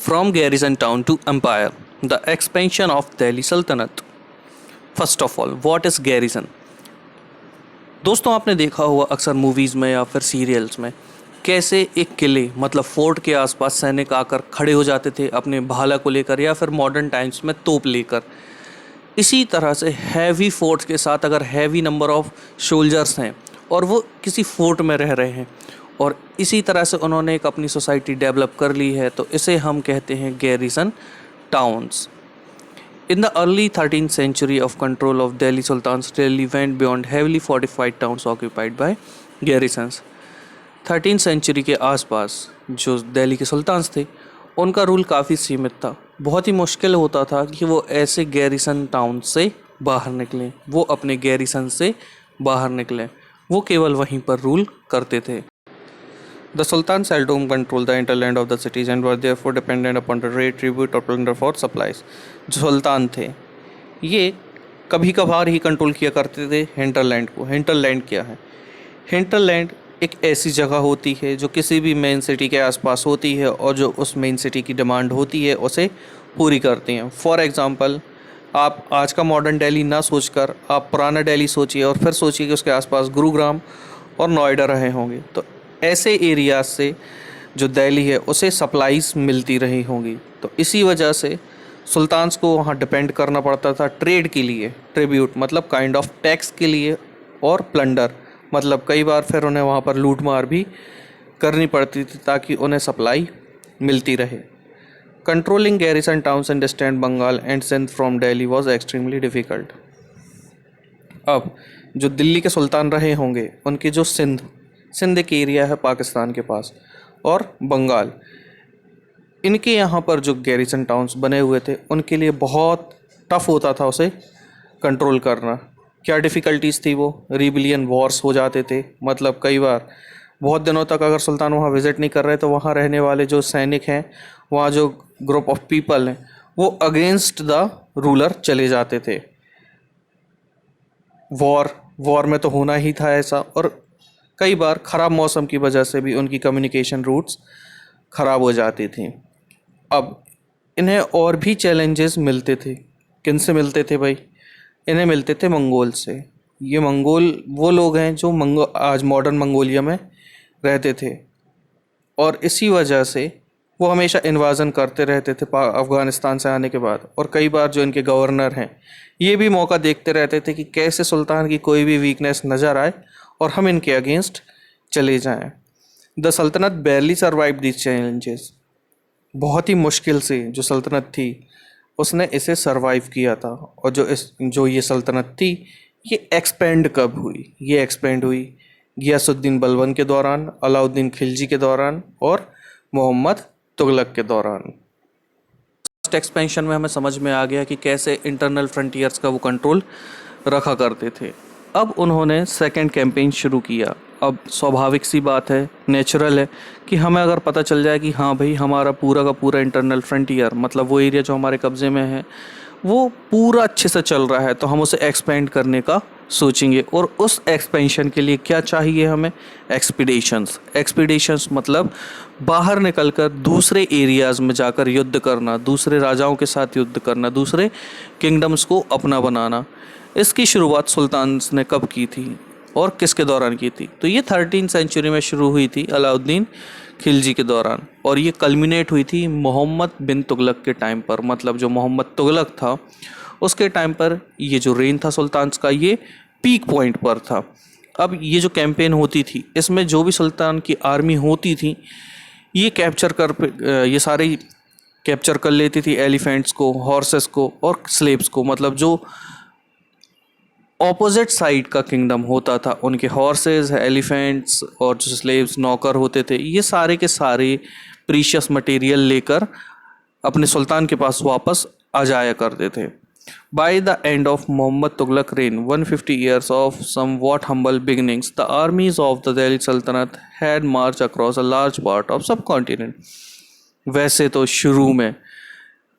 From garrison town to empire, the expansion of Delhi Sultanate. First of all, what is garrison? दोस्तों आपने देखा होगा अक्सर movies में या फिर सीरियल्स में कैसे एक किले मतलब फोर्ट के आसपास सैनिक आकर खड़े हो जाते थे अपने भाला को लेकर या फिर मॉडर्न टाइम्स में तोप लेकर। इसी तरह से हैवी फोर्ट्स के साथ अगर हैवी नंबर ऑफ सोल्जर्स हैं और वो किसी फोर्ट में रह रहे हैं और इसी तरह से उन्होंने एक अपनी सोसाइटी डेवलप कर ली है तो इसे हम कहते हैं garrison towns. In the early 13th century of control of Delhi Sultans, Delhi went beyond heavily fortified towns occupied by garrisons. 13th century के आसपास जो दिल्ली के सुल्तान्स थे उनका रूल काफ़ी सीमित था। बहुत ही मुश्किल होता था कि वो ऐसे गैरिसन टाउन से बाहर निकलें, वो अपने गैरिसन से बाहर निकलें, वो केवल वहीं पर रूल करते थे। The sultans seldom controlled the hinterland of the cities and were therefore dependent upon the trade, tribute or plunder for supplies. जो सुल्तान थे ये कभी कभार ही कंट्रोल किया करते थे हिंटरलैंड को। हिंटरलैंड क्या है? हिंटरलैंड एक ऐसी जगह होती है जो किसी भी मेन सिटी के आसपास होती है और जो उस मेन सिटी की डिमांड होती है उसे पूरी करती हैं। फॉर एग्ज़ाम्पल, आप आज का मॉडर्न दिल्ली ना सोचकर आप पुराना दिल्ली सोचिए और फिर सोचिए कि उसके आसपास गुरुग्राम और नोएडा रहे होंगे, तो ऐसे एरियाज से जो दिल्ली है उसे सप्लाईज मिलती रही होंगी। तो इसी वजह से सुल्तान्स को वहाँ डिपेंड करना पड़ता था ट्रेड के लिए, ट्रिब्यूट मतलब काइंड ऑफ टैक्स के लिए, और प्लंडर मतलब कई बार फिर उन्हें वहाँ पर लूट मार भी करनी पड़ती थी ताकि उन्हें सप्लाई मिलती रहे। Controlling garrison towns in distant Bengal and Sindh from Delhi was extremely difficult. अब जो दिल्ली के सुल्तान रहे होंगे उनकी जो सिंध एक एरिया है पाकिस्तान के पास और बंगाल, इनके यहाँ पर जो गैरिसन टाउन्स बने हुए थे उनके लिए बहुत टफ़ होता था उसे कंट्रोल करना। क्या डिफ़िकल्टीज़ थी? वो रिबिलियन वॉर्स हो जाते थे, मतलब कई बार बहुत दिनों तक अगर सुल्तान वहाँ विज़िट नहीं कर रहे तो वहाँ रहने वाले जो सैनिक हैं, वहाँ जो ग्रुप ऑफ पीपल हैं, वो अगेंस्ट द रूलर चले जाते थे। वॉर में तो होना ही था ऐसा, और कई बार ख़राब मौसम की वजह से भी उनकी कम्युनिकेशन रूट्स ख़राब हो जाती थी। अब इन्हें और भी चैलेंजेस मिलते थे। किन से मिलते थे भाई? इन्हें मिलते थे मंगोल से। ये मंगोल वो लोग हैं जो आज मॉडर्न मंगोलिया में रहते थे और इसी वजह से वो हमेशा इन्वाजन करते रहते थे अफ़गानिस्तान से आने के बाद। और कई बार जो इनके गवर्नर हैं ये भी मौका देखते रहते थे कि कैसे सुल्तान की कोई भी वीकनेस नज़र आए और हम इनके अगेंस्ट चले जाएं। द सल्तनत बैरली सर्वाइव दिस चैलेंजेस। बहुत ही मुश्किल से जो सल्तनत थी उसने इसे सर्वाइव किया था। और जो ये सल्तनत थी ये एक्सपेंड कब हुई? ये एक्सपेंड हुई गियासुद्दीन बलबन के दौरान, अलाउद्दीन खिलजी के दौरान और मोहम्मद तुगलक के दौरान। फर्स्ट एक्सपेंशन में हमें समझ में आ गया कि कैसे इंटरनल फ्रंटियर्स का वो कंट्रोल रखा करते थे। अब उन्होंने सेकंड कैंपेन शुरू किया। अब स्वाभाविक सी बात है, नेचुरल है कि हमें अगर पता चल जाए कि हाँ भाई हमारा पूरा का पूरा इंटरनल फ्रंटियर मतलब वो एरिया जो हमारे कब्ज़े में है वो पूरा अच्छे से चल रहा है, तो हम उसे एक्सपेंड करने का सोचेंगे। और उस एक्सपेंशन के लिए क्या चाहिए हमें? एक्सपीडिशंस मतलब बाहर निकलकर दूसरे एरियाज़ में जाकर युद्ध करना, दूसरे राजाओं के साथ युद्ध करना, दूसरे किंगडम्स को अपना बनाना। इसकी शुरुआत सुल्तान्स ने कब की थी और किसके दौरान की थी? तो ये 13th सेंचुरी में शुरू हुई थी अलाउद्दीन खिलजी के दौरान, और ये कल्मिनेट हुई थी मोहम्मद बिन तुगलक के टाइम पर। मतलब जो मोहम्मद तुगलक था उसके टाइम पर ये जो रेन था सुल्तान्स का ये पीक पॉइंट पर था। अब ये जो कैंपेन होती थी इसमें जो भी सुल्तान की आर्मी होती थी ये सारे कैप्चर कर लेती थी एलिफेंट्स को, हॉर्सेस को और स्लेव्स को। मतलब जो ऑपोजिट साइड का किंगडम होता था उनके हॉर्सेस, एलिफेंट्स और जो स्लेव्स नौकर होते थे ये सारे के सारे प्रीशियस मटेरियल लेकर अपने सुल्तान के पास वापस आ जाया करते थे। By the end of Muhammad Tughlaq reign 150 years of somewhat humble beginnings, the armies of the Delhi Sultanate had marched across a large part of subcontinent. वैसे तो शुरू में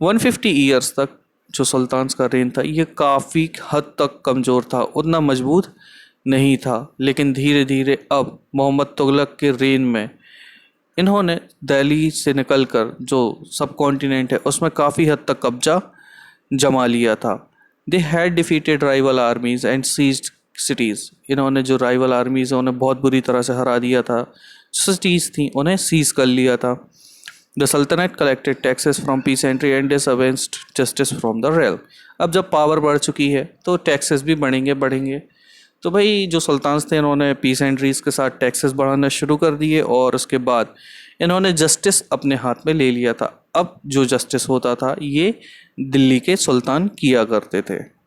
150 years तक जो सुल्तान्स का रेन था ये काफ़ी हद तक कमज़ोर था, उतना मजबूत नहीं था। लेकिन धीरे धीरे अब मोहम्मद तुगलक के रेन में इन्होंने दिल्ली से निकलकर जो सब कॉन्टिनेंट है उसमें काफ़ी हद तक कब्जा जमा लिया था। They had defeated rival armies and seized cities. इन्होंने जो राइवल आर्मीज है उन्हें बहुत बुरी तरह से हरा दिया था। सिटीज़ थी उन्हें सीज कर लिया था। The sultanate collected taxes from peasantry and dispensed justice from the rail. अब जब पावर बढ़ चुकी है तो टैक्सेस भी बढ़ेंगे। तो भाई जो सुल्तान थे इन्होंने पीसेंट्रीज़ के साथ टैक्सेस बढ़ाना शुरू कर दिए और उसके बाद इन्होंने जस्टिस अपने हाथ में ले लिया था। अब जो जस्टिस होता था ये दिल्ली के सुल्तान किया करते थे।